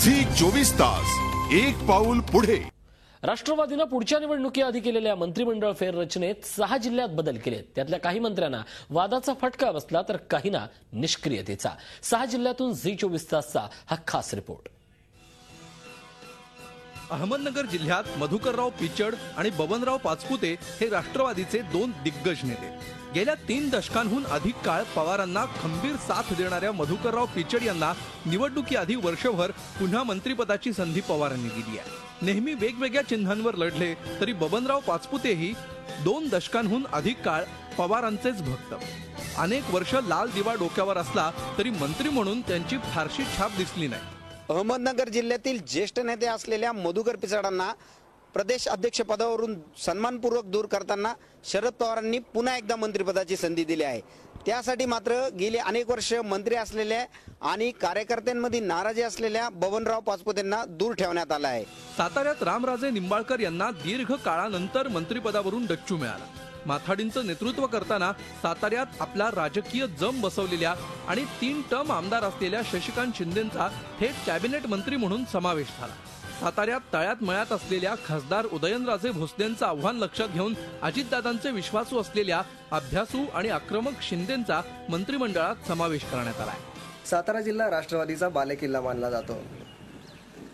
झी24 तास एक पाऊल पुढे। राष्ट्रवादीने पुढच्या निवडणुकीआधी केलेल्या मंत्रिमंडळ फेररचनेत 6 जिल्ह्यात बदल केले। त्यातल्या काही मंत्र्यांना वादाचा फटका बसला तर काहींना निष्क्रियतेचा। 6 जिल्ह्यातून झी24 तासचा हा खास रिपोर्ट। अहमदनगर जिल्ह्यात मधुकरराव पिचड आणि बबनराव पाचपुते हे राष्ट्रवादीचे 2 दिग्गज नेते। गेल्या 3 दशकांहून अधिक काळ पवारांना खंबीर साथ देणाऱ्या मधुकरराव पिचड यांना निवडणुकीआधी वर्षभर पुन्हा मंत्रिपदाची संधी पवारांनी दिली आहे। नेहमी वेगवेगळ्या चिन्हांवर लढले तरी बबनराव पाचपुतेही 2 दशकांहून अधिक काळ पवारांचेच भक्त। अनेक वर्ष लाल दिवा डोक्यावर असला तरी मंत्री म्हणून त्यांची फारशी छाप दिसली नाही। अहमदनगर जिल्ह्यातील ज्येष्ठ नेते असलेल्या मधुकर पिचडांना प्रदेश अध्यक्ष पदावरून सन्मानपूर्वक दूर करताना शरद पवारांनी पुन्हा एकदा मंत्रिपदाची संधी दिली आहे। त्यासाठी मात्र गेली अनेक वर्ष मंत्री असलेल्या आणि कार्यकर्त्यांमध्ये नाराजी असलेल्या बबनराव पाचपुतेंना दूर ठेवण्यात आला आहे। साताऱ्यात रामराजे निंबाळकर यांना दीर्घ काळानंतर मंत्रिपदावरून डच्चू मिळाला। माथाडींचं नेतृत्व करताना साताऱ्यात आपला राजकीय जम बसवलेल्या आणि 3 टर्म आमदार असलेल्या शशिकांत शिंदेंचा थेट कॅबिनेट मंत्री म्हणून समावेश झाला। साताऱ्यात तळ्यात मळ्यात असलेल्या खासदार उदयनराजे भोसलेंचं आव्हान लक्षात घेऊन अजितदादांचे विश्वासू असलेल्या अभ्यासू आणि आक्रमक शिंदेंचा मंत्रिमंडळात समावेश करण्यात आला आहे। सातारा जिल्हा राष्ट्रवादीचा बालेकिल्ला मानला जातो।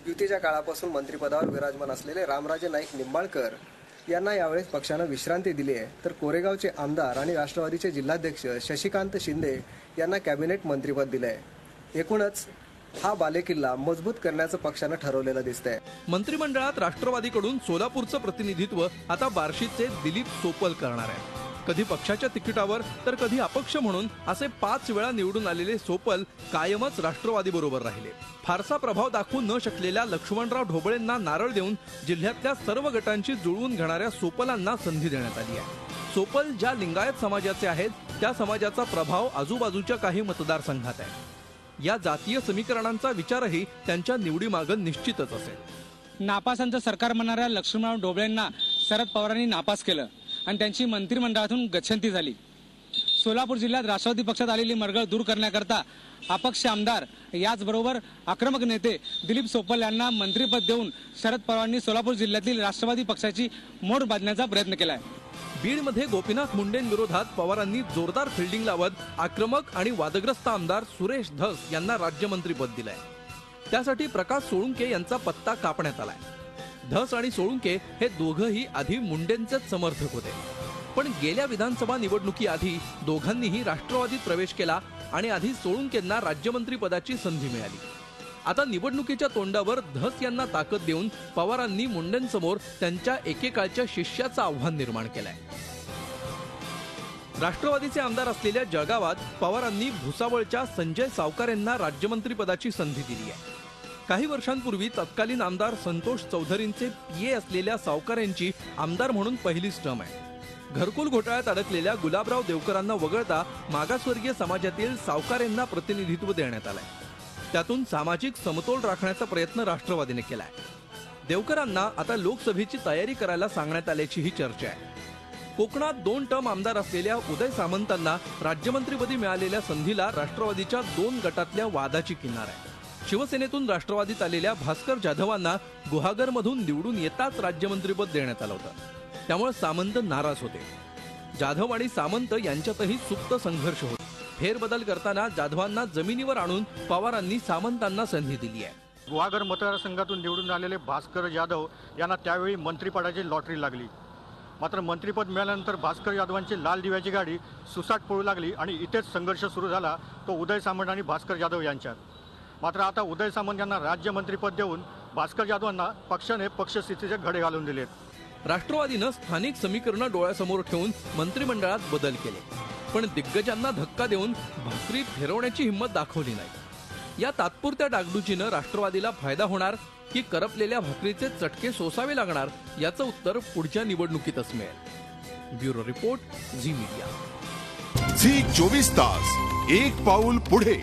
युतीच्या काळापासून मंत्रिपदावर विराजमान असलेले रामराजे नाईक निंबाळकर यांना यावेळेस पक्षाने विश्रांती दिली आहे, तर कोरेगावचे आमदार आणि राष्ट्रवादीचे जिल्हाध्यक्ष शशिकांत शिंदे यांना कॅबिनेट मंत्रिपद दिले आहे। एकूणच हा बालेकिल्ला मजबूत करण्याचं पक्षाने ठरवलेलं दिसतंय। मंत्रिमंडळात राष्ट्रवादीकडून सोलापूरचं प्रतिनिधित्व आता बार्शीचे दिलीप सोपल करणार आहे। कधी पक्षाच्या तिकिटावर तर कधी अपक्ष म्हणून असे 5 वेळा निवडून आलेले सोपल कायमच राष्ट्रवादी बरोबर राहिले। फारसा प्रभाव दाखवू न शकलेल्या लक्ष्मणराव ढोबळेंना नारळ देऊन जिल्ह्यातल्या सर्व गटांची जुळवून घेणाऱ्या सोपलांना संधी देण्यात आली आहे। सोपल ज्या लिंगायत समाजाचे आहेत त्या समाजाचा प्रभाव आजूबाजूच्या काही मतदारसंघात आहे। या जातीय समीकरणांचा विचारही त्यांच्या निवडीमागं निश्चितच असेल। नापासांचं सरकार म्हणणाऱ्या लक्ष्मणराव ढोबळेंना शरद पवारांनी नापास केलं आणि त्यांची मंत्रिमंडळातून गच्छंती झाली। सोलापूर जिल्ह्यात राष्ट्रवादी पक्षात आलेली मरगळ दूर करण्याकरता अपक्ष आमदार याचबरोबर आक्रमक नेते दिलीप सोपल यांना मंत्रिपद देऊन शरद पवारांनी सोलापूर जिल्ह्यातील राष्ट्रवादी पक्षाची मोड बांधण्याचा प्रयत्न केला आहे। बीडमध्ये गोपीनाथ मुंडेंविरोधात पवारांनी जोरदार फिल्डिंग लावत आक्रमक आणि वादग्रस्त आमदार सुरेश धस यांना राज्यमंत्रीपद दिलंय। त्यासाठी प्रकाश सोळुंके यांचा पत्ता कापण्यात आलाय। धस आणि सोळुंके हे दोघंही आधी मुंडेंचेच समर्थक होते, पण गेल्या विधानसभा निवडणुकीआधी दोघांनीही राष्ट्रवादीत प्रवेश केला आणि आधी सोळुंकेंना राज्यमंत्री पदाची संधी मिळाली। आता निवडणुकीच्या तोंडावर धस यांना ताकद देऊन पवारांनी मुंडेंसमोर त्यांच्या एकेकाळच्या शिष्याचं आव्हान निर्माण केलंय। राष्ट्रवादीचे आमदार असलेल्या जळगावात पवारांनी भुसावळच्या संजय सावकार यांना राज्यमंत्री पदाची संधी दिली आहे। काही वर्षांपूर्वी तत्कालीन आमदार संतोष चौधरींचे पीए असलेल्या सावकार यांची आमदार म्हणून पहिलीच टर्म आहे। घरकुल घोटाळ्यात अडकलेल्या गुलाबराव देवकरांना वगळता मागासवर्गीय समाजातील सावकार यांना प्रतिनिधित्व देण्यात आलंय। त्यातून सामाजिक समतोल राखण्याचा प्रयत्न राष्ट्रवादीने केलाय। देवकरांना आता लोकसभेची तयारी करायला सांगण्यात आल्याची ही चर्चा आहे। कोकणात 2 टर्म आमदार असलेल्या उदय सामंतांना राज्यमंत्रीपदी मिळालेल्या संधीला राष्ट्रवादीच्या 2 गटातल्या वादाची किनार आहे। शिवसेनेतून राष्ट्रवादीत आलेल्या भास्कर जाधवांना गुहागरमधून निवडून येताच राज्यमंत्रीपद देण्यात आलं होतं, त्यामुळे सामंत नाराज होते। जाधव आणि सामंत यांच्यातही सुप्त संघर्ष होता। फेरबदल करताना जाधवांना जमिनीवर आणून पवारांनी सामंतांना संधी दिली आहे। गुहागर मतदारसंघातून निवडून आलेले भास्कर जाधव यांना त्यावेळी मंत्रिपदाची लॉटरी लागली। मात्र मंत्रिपद मिळाल्यानंतर भास्कर जाधवांची लाल दिव्याची गाडी सुसाट पळू लागली आणि इथेच संघर्ष सुरू झाला, तो उदय सामंत आणि भास्कर जाधव यांच्यात। मात्र आता उदय सामंत यांना राज्यमंत्रीपद देऊन भास्कर जाधवांना पक्षाने पक्षस्थितीचे घडे घालून दिलेत। राष्ट्रवादीनं स्थानिक समीकरणं डोळ्यासमोर ठेवून मंत्रिमंडळात बदल केले, पण दिग्गजांना धक्का देऊन भाकरी फिरवण्याची हिंमत दाखवली नाही। या तात्पुरत्या डागडुजीनं राष्ट्रवादीला फायदा होणार की करपलेल्या भाकरीचे चटके सोसावे लागणार याचं उत्तर पुढच्या निवडणुकीतच मिळेल। Bureau report, Zee media. झी24 तास एक पाऊल पुढे।